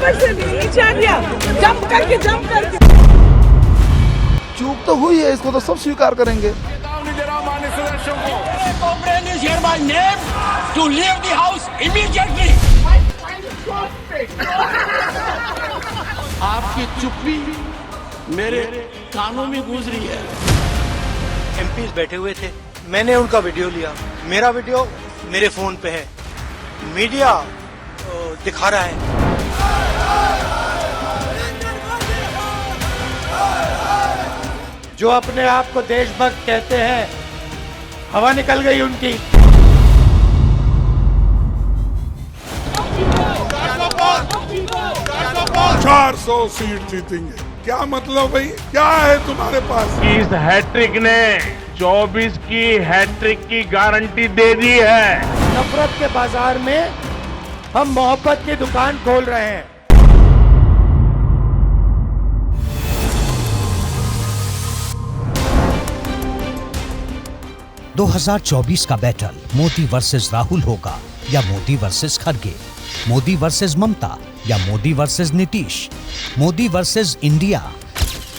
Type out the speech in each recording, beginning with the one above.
ऊपर से नीचे आ गया, जंप करके। चूक तो हुई है, इसको तो सब स्वीकार करेंगे। आपकी चुप्पी मेरे कानों में गूंज रही है। एमपीज बैठे हुए थे, मैंने उनका वीडियो लिया। मेरा वीडियो मेरे फोन पे है, मीडिया दिखा रहा है। जो अपने आप को देशभक्त कहते हैं, हवा निकल गई उनकी। 400 सीट जीतेंगे। क्या मतलब भाई, क्या है तुम्हारे पास? इस हैट्रिक ने 24 की हैट्रिक की गारंटी दे दी है। नफरत के बाजार में हम मोहब्बत की दुकान खोल रहे हैं। दो 2024 का बैटल मोदी वर्सेस राहुल होगा या मोदी वर्सेस खड़गे, मोदी वर्सेस ममता या Modi versus Nitish, Modi versus India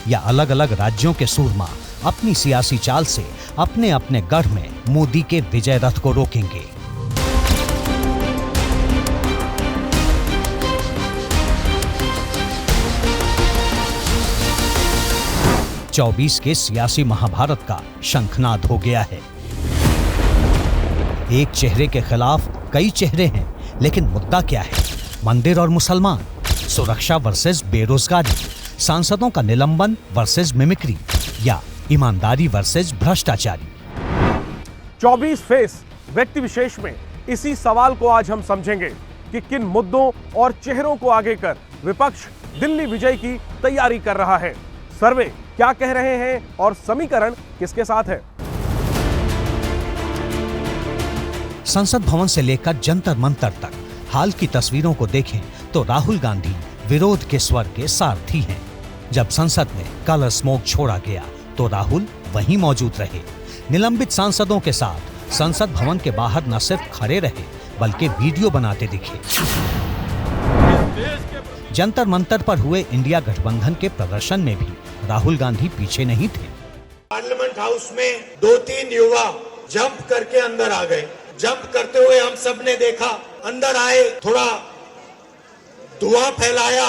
या अलग अलग राज्यों के सूरमा अपनी सियासी चाल से अपने अपने गढ़ में मोदी के विजय रथ को रोकेंगे। चौबीस के सियासी महाभारत का शंखनाद हो गया है। एक चेहरे के खिलाफ कई चेहरे हैं, लेकिन मुद्दा क्या है? मंदिर और मुसलमान, सुरक्षा वर्सेस बेरोजगारी, सांसदों का निलंबन वर्सेस मिमिक्री या ईमानदारी वर्सेस भ्रष्टाचारी। 24 फेस व्यक्ति विशेष में इसी सवाल को आज हम समझेंगे कि किन मुद्दों और चेहरों को आगे कर विपक्ष दिल्ली विजय की तैयारी कर रहा है। सर्वे क्या कह रहे हैं और समीकरण किसके साथ है? संसद भवन से लेकर जंतर मंतर तक हाल की तस्वीरों को देखें तो राहुल गांधी विरोध के स्वर के सारथी हैं। जब संसद में कलर स्मोक छोड़ा गया तो राहुल वहीं मौजूद रहे। निलंबित सांसदों के साथ संसद भवन के बाहर न सिर्फ खड़े रहे बल्कि वीडियो बनाते दिखे। जंतर मंतर पर हुए इंडिया गठबंधन के प्रदर्शन में भी राहुल गांधी पीछे नहीं थे। पार्लियामेंट हाउस में 2-3 युवा जंप करके अंदर आ गए। जंप करते हुए हम सब ने देखा, अंदर आए, थोड़ा धुआं फैलाया,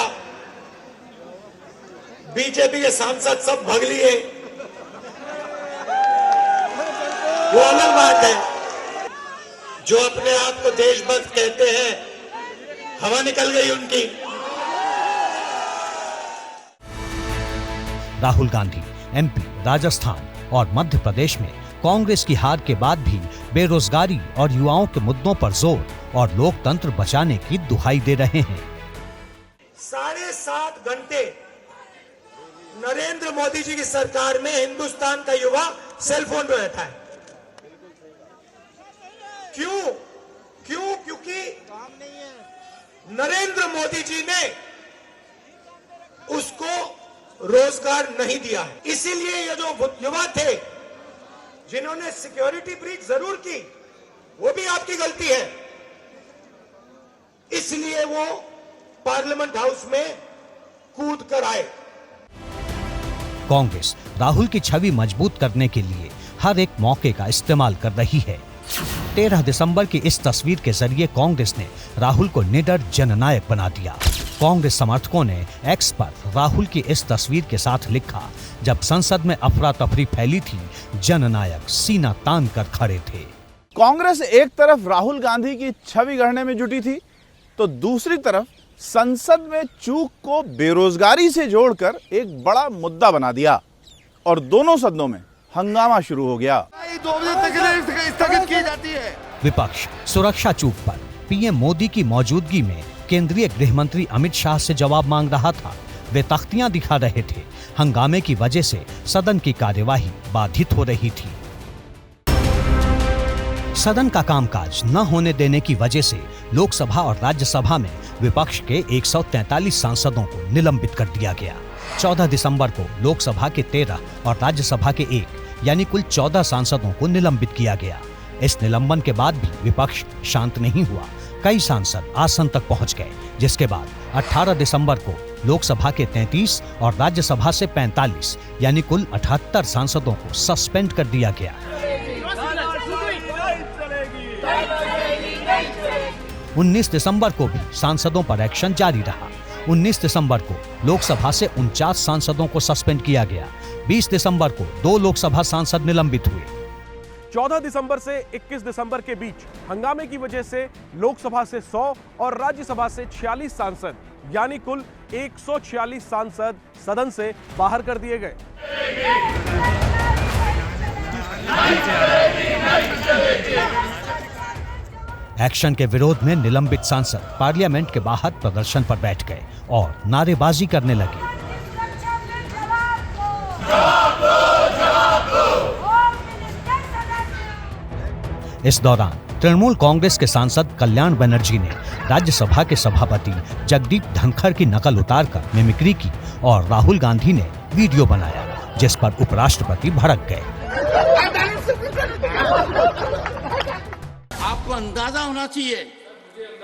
बीजेपी के सांसद सब भाग लिए। वो अलग बात है। जो अपने आप को देशभक्त कहते हैं, हवा निकल गई उनकी। राहुल गांधी एमपी, राजस्थान और मध्य प्रदेश में कांग्रेस की हार के बाद भी बेरोजगारी और युवाओं के मुद्दों पर जोर और लोकतंत्र बचाने की दुहाई दे रहे हैं। 7.5 घंटे नरेंद्र मोदी जी की सरकार में हिंदुस्तान का युवा सेलफोन में रहता है। क्योंकि नरेंद्र मोदी जी ने उसको रोजगार नहीं दिया है। इसीलिए ये जो युवा थे जिन्होंने सिक्योरिटी ब्रीच जरूर की, वो भी आपकी गलती है, इसलिए वो पार्लियामेंट हाउस में कूद कर आए। कांग्रेस राहुल की छवि मजबूत करने के लिए हर एक मौके का इस्तेमाल कर रही है। 13 दिसंबर की इस तस्वीर के जरिए कांग्रेस ने राहुल को निडर जननायक बना दिया। कांग्रेस समर्थकों ने एक्स पर राहुल की इस तस्वीर के साथ लिखा, जब संसद में अफरा तफरी फैली थी, जननायक सीना तान कर खड़े थे। कांग्रेस एक तरफ राहुल गांधी की छवि गढ़ने में जुटी थी, तो दूसरी तरफ संसद में चूक को बेरोजगारी से जोड़कर एक बड़ा मुद्दा बना दिया और दोनों सदनों में हंगामा शुरू हो गया। 2 बजे तक स्थगित की जाती है। विपक्ष सुरक्षा चूक पर पीएम मोदी की मौजूदगी में केंद्रीय गृह मंत्री अमित शाह से जवाब मांग रहा था। वे तख्तियां दिखा रहे थे। हंगामे की वजह से सदन की कार्यवाही बाधित हो रही थी। सदन का कामकाज न होने देने की वजह से लोकसभा और राज्यसभा में विपक्ष के 143 सांसदों को निलंबित कर दिया गया। 14 दिसंबर को लोकसभा के 13 और राज्यसभा के 1 यानी कुल 14 सांसदों को निलंबित किया गया। इस निलंबन के बाद भी विपक्ष शांत नहीं हुआ। कई सांसद आसन तक पहुंच गए, जिसके बाद 18 दिसंबर को लोकसभा के 33 और राज्यसभा से 45 यानी कुल 78 सांसदों को सस्पेंड कर दिया गया। 19 दिसंबर को भी सांसदों पर एक्शन जारी रहा। 19 दिसंबर को लोकसभा से 49 सांसदों को सस्पेंड किया गया। 20 दिसंबर को 2 लोकसभा सांसद निलंबित हुए। 14 दिसंबर से 21 दिसंबर के बीच हंगामे की वजह से लोकसभा से 100 और राज्यसभा से 46 सांसद यानी कुल 146 सांसद सदन से बाहर कर दिए गए। एक्शन के विरोध में निलंबित सांसद पार्लियामेंट के बाहर प्रदर्शन पर बैठ गए और नारेबाजी करने लगे। इस दौरान तृणमूल कांग्रेस के सांसद कल्याण बनर्जी ने राज्यसभा के सभापति जगदीप धनखड़ की नकल उतारकर मिमिक्री की और राहुल गांधी ने वीडियो बनाया, जिस पर उपराष्ट्रपति भड़क गए। आपको अंदाजा होना चाहिए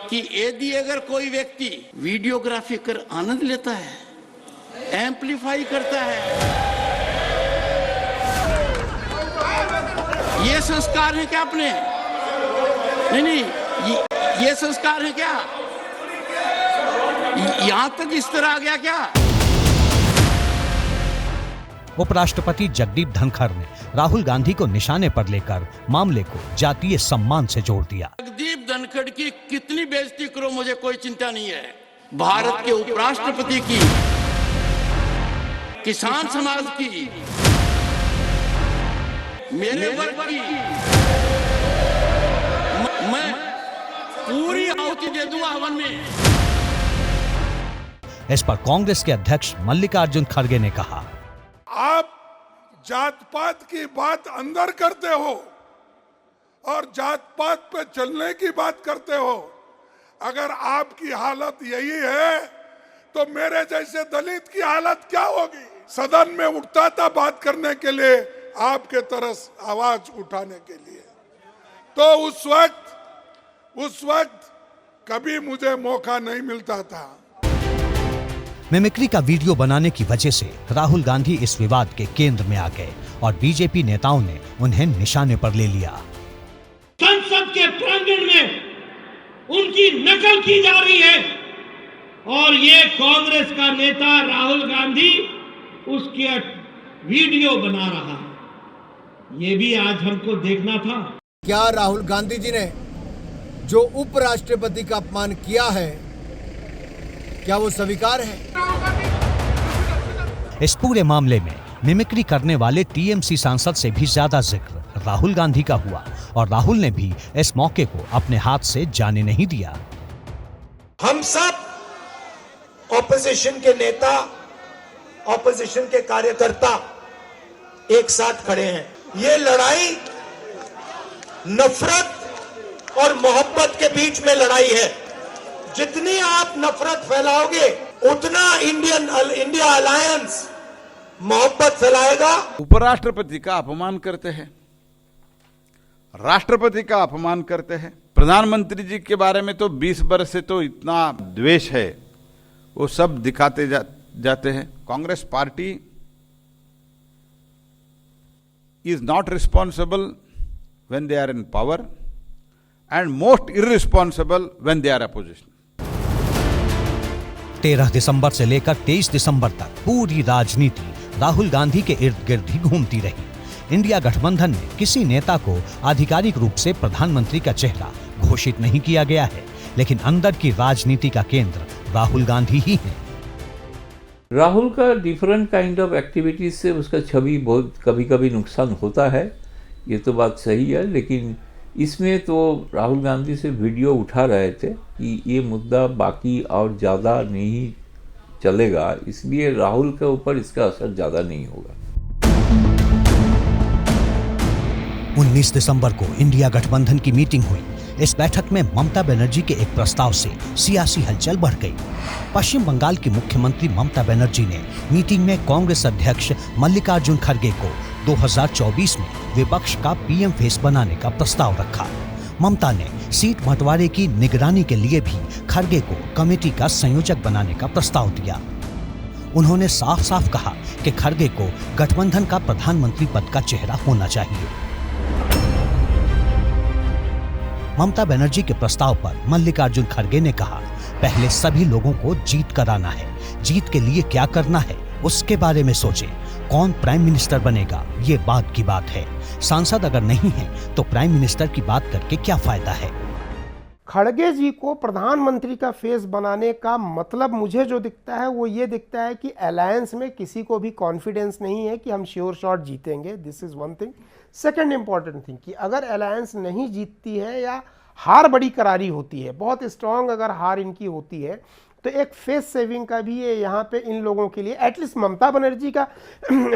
कि यदि अगर कोई व्यक्ति वीडियोग्राफी कर आनंद लेता है, एम्पलीफाई करता है, ये संस्कार है क्या अपने? नहीं, ये संस्कार है क्या? यहां तक इस तरह आ गया क्या? उपराष्ट्रपति जगदीप धनखड़ ने राहुल गांधी को निशाने पर लेकर मामले को जातीय सम्मान से जोड़ दिया। जगदीप धनखड़ की कितनी बेइज्जती करो, मुझे कोई चिंता नहीं है। भारत के उपराष्ट्रपति की, किसान समाज की, मेरे वर्ग की मैं पूरी आहुति दे दूंगा हवन में। इस पर कांग्रेस के अध्यक्ष मल्लिकार्जुन खड़गे ने कहा, आप जात पात की बात अंदर करते हो और जात पात पे चलने की बात करते हो। अगर आपकी हालत यही है तो मेरे जैसे दलित की हालत क्या होगी? सदन में उठता था बात करने के लिए, आपके तरफ आवाज उठाने के लिए, तो उस वक्त कभी मुझे मौका नहीं मिलता था। मिमिक्री का वीडियो बनाने की वजह से राहुल गांधी इस विवाद के केंद्र में आ गए और बीजेपी नेताओं ने उन्हें निशाने पर ले लिया। संसद के प्रांगण में उनकी नकल की जा रही है और ये कांग्रेस का नेता राहुल गांधी उसके वीडियो बना रहा है। ये भी आज हमको देखना था। क्या राहुल गांधी जी ने जो उपराष्ट्रपति का अपमान किया है, क्या वो स्वीकार है? इस पूरे मामले में मिमिक्री करने वाले टीएमसी सांसद से भी ज्यादा जिक्र राहुल गांधी का हुआ और राहुल ने भी इस मौके को अपने हाथ से जाने नहीं दिया। हम सब ऑपोजिशन के नेता, ऑपोजिशन के कार्यकर्ता एक साथ खड़े हैं। ये लड़ाई नफरत और मोहब्बत के बीच में लड़ाई है। जितनी आप नफरत फैलाओगे उतना इंडिया अलायंस मोहब्बत फैलाएगा। उपराष्ट्रपति का अपमान करते हैं, राष्ट्रपति का अपमान करते हैं, प्रधानमंत्री जी के बारे में तो 20 वर्ष से तो इतना द्वेष है, वो सब दिखाते जाते हैं। Congress party is not responsible when they are in power and most irresponsible when they are opposition. 13 दिसंबर से लेकर 23 दिसंबर तक पूरी राजनीति राहुल गांधी के इर्द गिर्द ही घूमती रही। इंडिया गठबंधन में किसी नेता को आधिकारिक रूप से प्रधानमंत्री का चेहरा घोषित नहीं किया गया है, लेकिन अंदर की राजनीति का केंद्र राहुल गांधी ही है। राहुल का डिफरेंट काइंड ऑफ एक्टिविटीज से उसका छवि बहुत कभी कभी नुकसान होता है, ये तो बात सही है, लेकिन इसमें तो राहुल गांधी से वीडियो उठा रहे थे कि ये मुद्दा बाकी और ज़्यादा नहीं चलेगा, इसलिए राहुल के ऊपर इसका असर ज़्यादा नहीं होगा। 19 दिसंबर को इंडिया गठबंधन की मीटिंग हुई। इस बैठक में ममता बनर्जी के एक प्रस्ताव से सियासी हलचल बढ़ गई। पश्चिम बंगाल की मुख्यमंत्री ममता बनर्जी ने मीटिंग में कांग्रेस अध्यक्ष मल्लिकार्जुन खड़गे को 2024 में विपक्ष का पीएम फेस बनाने का प्रस्ताव रखा। ममता ने सीट बंटवारे की निगरानी के लिए भी खड़गे को कमेटी का संयोजक बनाने का प्रस्ताव दिया। उन्होंने साफ साफ कहा कि खड़गे को गठबंधन का प्रधानमंत्री पद का चेहरा होना चाहिए। ममता बनर्जी के प्रस्ताव पर मल्लिकार्जुन खड़गे ने कहा, पहले सभी लोगों को जीत कर आना है, जीत के लिए क्या करना है उसके बारे में सोचें। कौन प्राइम मिनिस्टर बनेगा ये बात की बात है। सांसद अगर नहीं है तो प्राइम मिनिस्टर की बात करके क्या फायदा है। खड़गे जी को प्रधानमंत्री का फेस बनाने का मतलब मुझे जो दिखता है वो ये दिखता है कि अलायंस में किसी को भी कॉन्फिडेंस नहीं है कि हम श्योर शॉट जीतेंगे। This is one thing. Second important thing कि अगर अलायंस नहीं जीतती है या हार बड़ी करारी होती है, बहुत स्ट्रांग अगर हार इनकी होती है, तो एक फेस सेविंग का भी ये यहाँ पे इन लोगों के लिए एटलीस्ट ममता बनर्जी का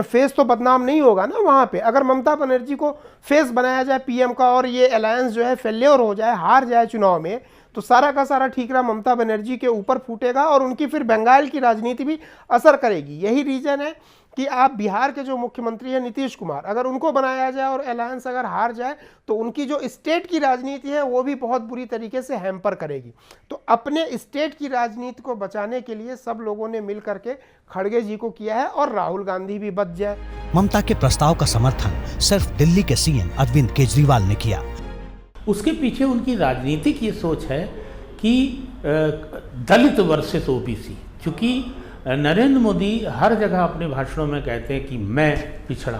फेस तो बदनाम नहीं होगा ना वहाँ पे। अगर ममता बनर्जी को फेस बनाया जाए पीएम का और ये अलायंस जो है फेल्योर हो जाए, हार जाए चुनाव में, तो सारा का सारा ठीकरा ममता बनर्जी के ऊपर फूटेगा और उनकी फिर बंगाल की राजनीति भी असर करेगी। यही रीजन है कि आप बिहार के जो मुख्यमंत्री हैं नीतीश कुमार, अगर उनको बनाया जाए और अलायंस अगर हार जाए तो उनकी जो स्टेट की राजनीति है वो भी बहुत बुरी तरीके से हैम्पर करेगी। तो अपने स्टेट की राजनीति को बचाने के लिए सब लोगों ने मिल करके खड़गे जी को किया है और राहुल गांधी भी बच जाए। ममता के प्रस्ताव का समर्थन सिर्फ दिल्ली के सीएम अरविंद केजरीवाल ने किया। उसके पीछे उनकी राजनीतिक ये सोच है कि दलित वर्सेस ओबीसी, क्योंकि नरेंद्र मोदी हर जगह अपने भाषणों में कहते हैं कि मैं पिछड़ा,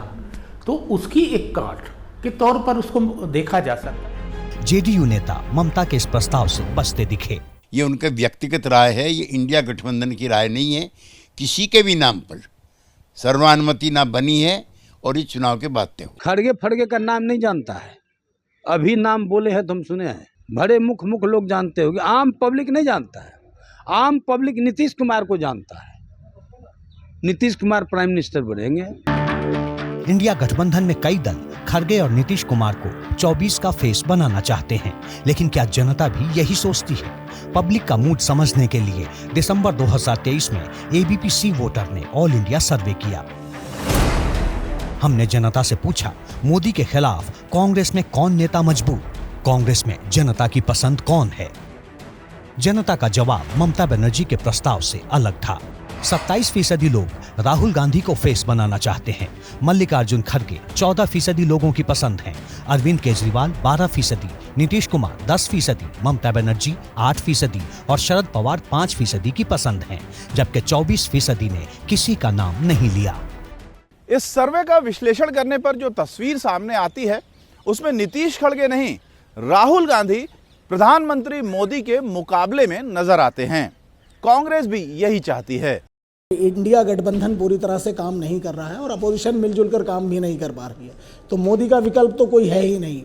तो उसकी एक काट के तौर पर उसको देखा जा सकता है। जेडीयू नेता ममता के इस प्रस्ताव से बचते दिखे। ये उनका व्यक्तिगत राय है, ये इंडिया गठबंधन की राय नहीं है। किसी के भी नाम पर सर्वानुमति ना बनी है और ये चुनाव के बाद तय हो। खड़गे फड़गे का नाम नहीं जानता है, अभी नाम बोले हैं तुम सुने हैं, बड़े मुख लोग जानते होंगे, आम पब्लिक नहीं जानता है। आम पब्लिक नीतीश कुमार को जानता है। नीतीश कुमार प्राइम मिनिस्टर बनेंगे। इंडिया गठबंधन में कई दल खड़गे और नीतीश कुमार को 24 का फेस बनाना चाहते हैं, लेकिन क्या जनता भी यही सोचती है? पब्लिक का मूड समझने के लिए दिसंबर 2023 में एबीपी सी वोटर ने ऑल इंडिया सर्वे किया। हमने जनता से पूछा, मोदी के खिलाफ कांग्रेस में कौन नेता मजबूत, कांग्रेस में जनता की पसंद कौन है? जनता का जवाब ममता बनर्जी के प्रस्ताव से अलग था। 27% लोग राहुल गांधी को फेस बनाना चाहते हैं। मल्लिकार्जुन खड़गे 14% लोगों की पसंद हैं। अरविंद केजरीवाल 12%, नीतीश कुमार 10%, ममता बनर्जी 8% और शरद पवार 5% की पसंद हैं, जबकि 24% ने किसी का नाम नहीं लिया। इस सर्वे का विश्लेषण करने पर जो तस्वीर सामने आती है उसमें नीतीश खड़गे नहीं, राहुल गांधी प्रधानमंत्री मोदी के मुकाबले में नजर आते हैं। कांग्रेस भी यही चाहती है। इंडिया गठबंधन पूरी तरह से काम नहीं कर रहा है और अपोजिशन मिलजुल कर काम भी नहीं कर पा रही है, तो मोदी का विकल्प तो कोई है ही नहीं।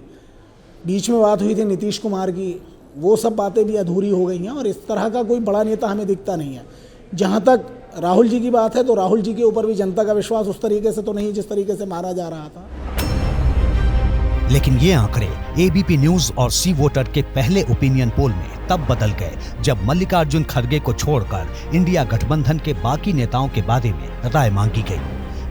बीच में बात हुई थी नीतीश कुमार की, वो सब बातें भी अधूरी हो गई हैं और इस तरह का कोई बड़ा नेता हमें दिखता नहीं है। जहाँ तक राहुल जी की बात है तो राहुल जी के ऊपर भी जनता का विश्वास उस तरीके से तो नहीं जिस तरीके से मारा जा रहा था। लेकिन ये आंकड़े एबीपी न्यूज और सी वोटर के पहले ओपिनियन पोल में तब बदल गए जब मल्लिकार्जुन खड़गे को छोड़कर इंडिया गठबंधन के बाकी नेताओं के बारे में राय मांगी गई।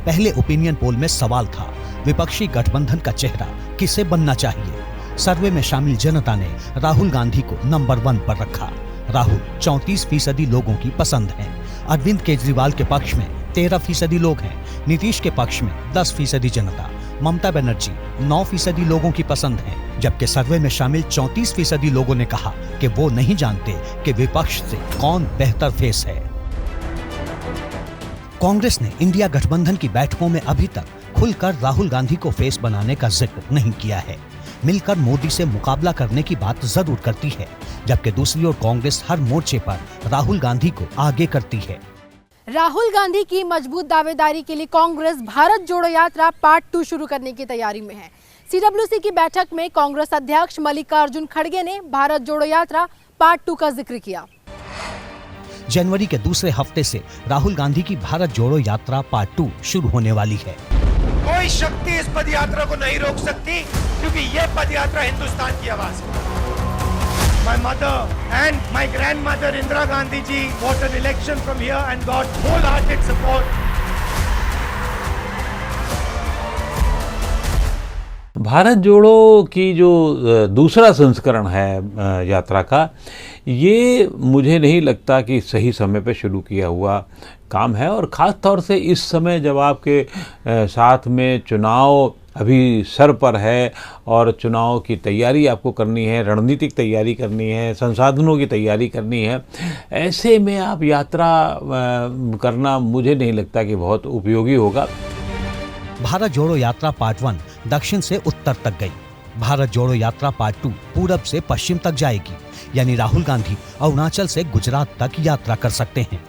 पहले ओपिनियन पोल में सवाल था, विपक्षी गठबंधन का चेहरा किसे बनना चाहिए? सर्वे में शामिल जनता ने राहुल गांधी को नंबर 1 पर रखा। राहुल 34% लोगों की पसंद है। अरविंद केजरीवाल के पक्ष में 13% लोग हैं। नीतीश के पक्ष में 10% जनता। ममता बनर्जी 9% लोगों की पसंद है, जबकि सर्वे में शामिल 34% लोगों ने कहा कि वो नहीं जानते कि विपक्ष से कौन बेहतर फेस है। कांग्रेस ने इंडिया गठबंधन की बैठकों में अभी तक खुलकर राहुल गांधी को फेस बनाने का जिक्र नहीं किया है। मिलकर मोदी से मुकाबला करने की बात जरूर करती है, जबकि दूसरी ओर कांग्रेस हर मोर्चे पर राहुल गांधी को आगे करती है। राहुल गांधी की मजबूत दावेदारी के लिए कांग्रेस भारत जोड़ो यात्रा पार्ट 2 शुरू करने की तैयारी में है। सीडब्ल्यूसी की बैठक में कांग्रेस अध्यक्ष मल्लिकार्जुन खड़गे ने भारत जोड़ो यात्रा पार्ट 2 का जिक्र किया। जनवरी के दूसरे हफ्ते से राहुल गांधी की भारत जोड़ो यात्रा पार्ट 2 शुरू होने वाली है। कोई शक्ति इस पद यात्रा को नहीं रोक सकती, क्योंकि ये पद यात्रा हिंदुस्तान की आवाज है। My mother and my grandmother Indira Gandhi ji voted election from here and got wholehearted support. Bharat जोड़ो की जो दूसरा संस्करण है यात्रा का, ये मुझे नहीं लगता कि सही समय पे शुरू किया हुआ काम है। और ख़ास तौर से इस समय जब आपके साथ में चुनाव अभी सर पर है और चुनाव की तैयारी आपको करनी है, रणनीतिक तैयारी करनी है, संसाधनों की तैयारी करनी है, ऐसे में आप यात्रा करना मुझे नहीं लगता कि बहुत उपयोगी होगा। भारत जोड़ो यात्रा पार्ट 1 दक्षिण से उत्तर तक गई। भारत जोड़ो यात्रा पार्ट 2 पूरब से पश्चिम तक जाएगी, यानी राहुल गांधी अरुणाचल से गुजरात तक यात्रा कर सकते हैं।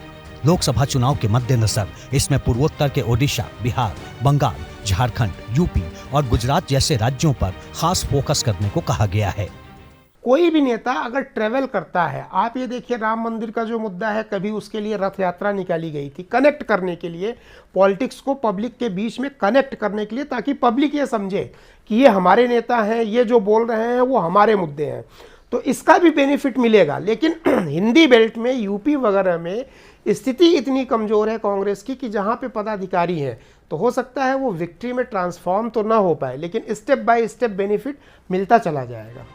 लोकसभा चुनाव के मद्देनजर इसमें पूर्वोत्तर के ओडिशा, बिहार, बंगाल, झारखंड, यूपी और गुजरात जैसे राज्यों पर खास फोकस करने को कहा गया है। कोई भी नेता अगर ट्रेवल करता है, आप ये देखिए राम मंदिर का जो मुद्दा है, कभी उसके लिए रथ यात्रा निकाली गई थी, कनेक्ट करने के लिए, पॉलिटिक्स को पब्लिक के बीच में कनेक्ट करने के लिए, ताकि पब्लिक ये समझे कि ये हमारे नेता हैं, ये जो बोल रहे हैं वो हमारे मुद्दे हैं, तो इसका भी बेनिफिट मिलेगा। लेकिन हिंदी बेल्ट में, यूपी वगैरह में स्थिति इतनी कमज़ोर है कांग्रेस की कि जहाँ पे पदाधिकारी हैं, तो हो सकता है वो विक्ट्री में ट्रांसफॉर्म तो ना हो पाए, लेकिन स्टेप बाय स्टेप बेनिफिट मिलता चला जाएगा।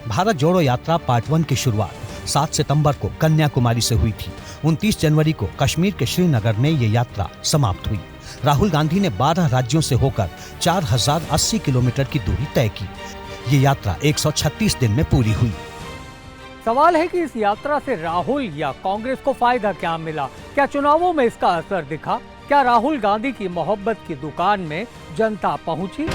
भारत जोड़ो यात्रा पार्ट 1 की शुरुआत 7 सितंबर को कन्याकुमारी से हुई थी। 29 जनवरी को कश्मीर के श्रीनगर में ये यात्रा समाप्त हुई। राहुल गांधी ने 12 राज्यों से होकर 4080 किलोमीटर की दूरी तय की। ये यात्रा 136 दिन में पूरी हुई। सवाल है कि इस यात्रा से राहुल या कांग्रेस को फायदा क्या मिला? क्या चुनावों में इसका असर दिखा? क्या राहुल गांधी की मोहब्बत की दुकान में जनता पहुंची?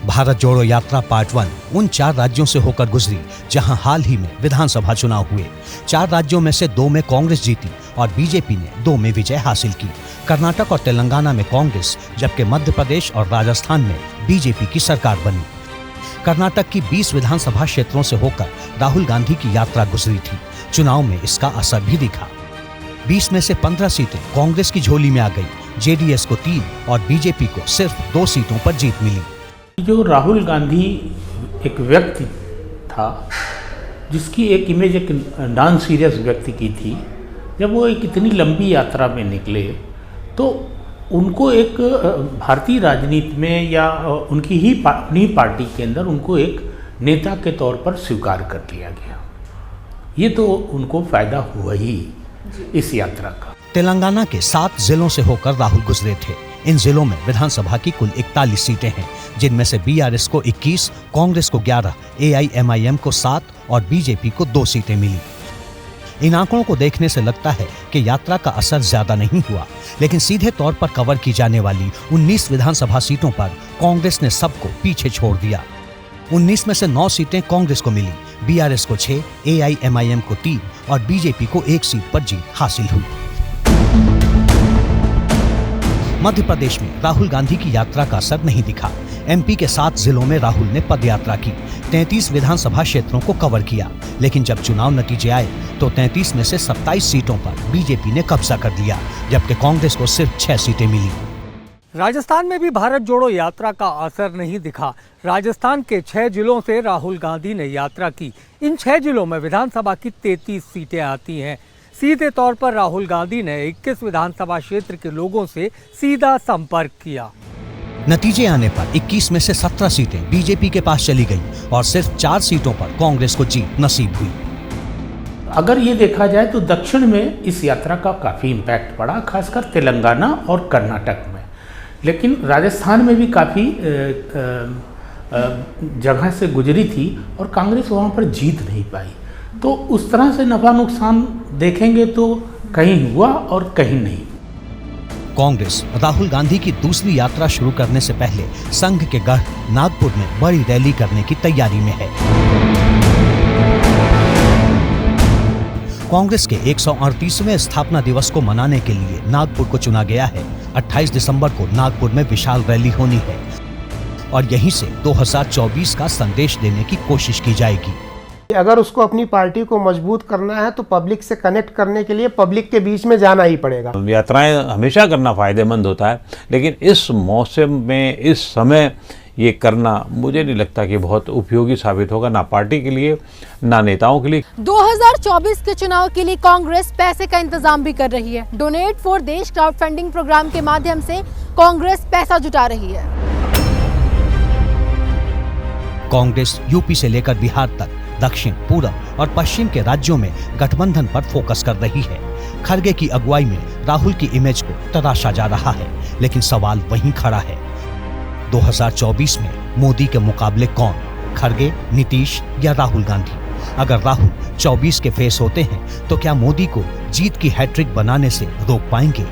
भारत जोड़ो यात्रा पार्ट 1 उन 4 राज्यों से होकर गुजरी जहां हाल ही में विधानसभा चुनाव हुए। 4 राज्यों में से 2 में कांग्रेस जीती और बीजेपी ने 2 में विजय हासिल की। कर्नाटक और तेलंगाना में कांग्रेस, जबकि मध्य प्रदेश और राजस्थान में बीजेपी की सरकार बनी। कर्नाटक की 20 विधानसभा क्षेत्रों से होकर राहुल गांधी की यात्रा गुजरी थी। चुनाव में इसका असर भी दिखा। 20 में से 15 सीटें कांग्रेस की झोली में आ गई। जेडीएस को 3 और बीजेपी को सिर्फ 2 सीटों पर जीत मिली। जो राहुल गांधी एक व्यक्ति था, जिसकी एक इमेज एक नॉन सीरियस व्यक्ति की थी, जब वो एक इतनी लंबी यात्रा में निकले तो उनको एक भारतीय राजनीति में या उनकी ही अपनी पार्टी के अंदर उनको एक नेता के तौर पर स्वीकार कर लिया गया। ये तो उनको फायदा हुआ ही इस यात्रा का। तेलंगाना के 7 जिलों से होकर राहुल गुजरे थे। इन जिलों में विधानसभा की कुल 41 सीटें हैं, जिनमें से बीआरएस को 21, कांग्रेस को 11, एआईएमआईएम को 7 और बीजेपी को 2 सीटें मिली। इन आंकड़ों को देखने से लगता है कि यात्रा का असर ज्यादा नहीं हुआ, लेकिन सीधे तौर पर कवर की जाने वाली 19 विधानसभा सीटों पर कांग्रेस ने सबको पीछे छोड़ दिया। 19 में से 9 सीटें कांग्रेस को मिली, बीआरएस को 6, एआईएमआईएम को 3 और बीजेपी को 1 सीट पर जीत हासिल हुई। मध्य प्रदेश में राहुल गांधी की यात्रा का असर नहीं दिखा। एमपी के 7 जिलों में राहुल ने पदयात्रा की, 33 विधानसभा क्षेत्रों को कवर किया, लेकिन जब चुनाव नतीजे आए तो 33 में से 27 सीटों पर बीजेपी ने कब्जा कर लिया, जबकि कांग्रेस को सिर्फ 6 सीटें मिली। राजस्थान में भी भारत जोड़ो यात्रा का असर नहीं दिखा। राजस्थान के 6 जिलों से राहुल गांधी ने यात्रा की। इन 6 जिलों में विधानसभा की 33 सीटें आती हैं। सीधे तौर पर राहुल गांधी ने 21 विधानसभा क्षेत्र के लोगों से सीधा संपर्क किया। नतीजे आने पर 21 में से 17 सीटें बीजेपी के पास चली गईं और सिर्फ 4 सीटों पर कांग्रेस को जीत नसीब हुई। अगर ये देखा जाए तो दक्षिण में इस यात्रा का काफ़ी इम्पैक्ट पड़ा, खासकर तेलंगाना और कर्नाटक में, लेकिन राजस्थान में भी काफ़ी जगह से गुजरी थी और कांग्रेस वहाँ पर जीत नहीं पाई। तो उस तरह से नफा नुकसान देखेंगे तो कहीं हुआ और कहीं नहीं। कांग्रेस राहुल गांधी की दूसरी यात्रा शुरू करने से पहले संघ के गढ़ नागपुर में बड़ी रैली करने की तैयारी में है। कांग्रेस के 138वें स्थापना दिवस को मनाने के लिए नागपुर को चुना गया है। 28 दिसंबर को नागपुर में विशाल रैली होनी है और यहीं से 2024 का संदेश देने की कोशिश की जाएगी। अगर उसको अपनी पार्टी को मजबूत करना है तो पब्लिक से कनेक्ट करने के लिए पब्लिक के बीच में जाना ही पड़ेगा। यात्राएं हमेशा करना फायदेमंद होता है, लेकिन इस मौसम में, इस समय ये करना मुझे नहीं लगता कि बहुत उपयोगी साबित होगा, ना पार्टी के लिए ना नेताओं के लिए। 2024 के चुनाव के लिए कांग्रेस पैसे का इंतजाम भी कर रही है। डोनेट फॉर देश क्राउड फंडिंग प्रोग्राम के माध्यम से कांग्रेस पैसा जुटा रही है। कांग्रेस यूपी से लेकर बिहार तक दक्षिण, पूरब और पश्चिम के राज्यों में गठबंधन पर फोकस कर रही है। खड़गे की अगुवाई में राहुल की इमेज को तराशा जा रहा है, लेकिन सवाल वहीं खड़ा है, 2024 में मोदी के मुकाबले कौन, खड़गे, नीतीश या राहुल गांधी? अगर राहुल 24 के फेस होते हैं तो क्या मोदी को जीत की हैट्रिक बनाने से रोक पाएंगे?